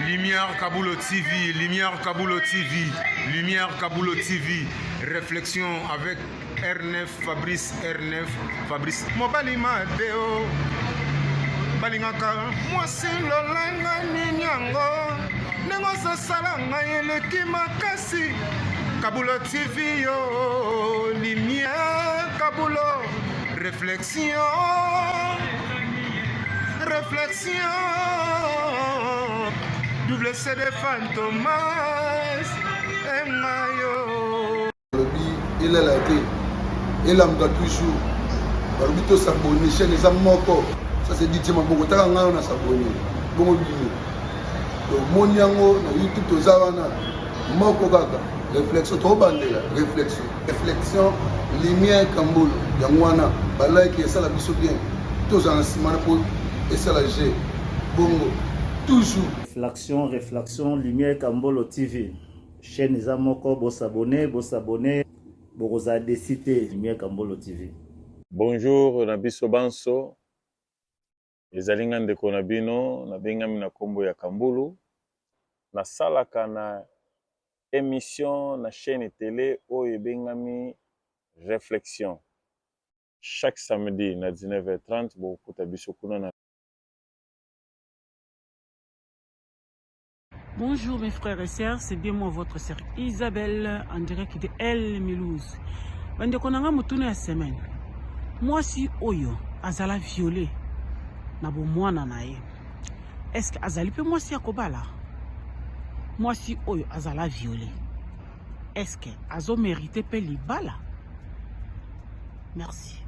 Lumière Kaboulo TV, Lumière Kaboulo TV, Lumière Kaboulo TV. Réflexion avec R9, Fabrice R9, Fabrice. Mobali Madeo, Balingaka, moi c'est l'olanga ninyango, nengo salanga yeleki makasi. Kaboulo TV yo, Lumière Kaboulo, réflexion. Réflexion, double CD Fantomas, Mayo. Il est là, il a toujours. Barbito s'abonne, chaîne les amoko. Ça c'est dit, Maboko, t'as un s'abonner. Bon, mon yango, YouTube, aux Zavana, Moko Gaga, réflexion, trop bandé, réflexion, réflexion, lumière Kamboul, Yangwana, Balai qui est ça la biso bien, tous en ciment pour. Et ça la G. Bongo. Toujours. Réflexion, Lumière Kambolo TV. Chaîne les amoko, vous s'abonner, vous avez décidé Lumière Kambolo TV. Bonjour, Nabiso Banso. Les Alingan de Konabino, Nabengami na Kombo ya Kambulu. Na salaka na émission na chaîne télé Oye Bengami Réflexion. Chaque samedi na 19h30, vous pouvez na. Bonjour mes frères et sœurs, c'est bien moi votre sœur Isabelle en direct de El Milouz. Bande konanga mutuna ya semaine. Moi si oyo azala violé na bo mwana na ye. Est-ce que azali pe moi si akobala? Moi si oyo azala violé. Est-ce que azo mérité pe libala? Merci.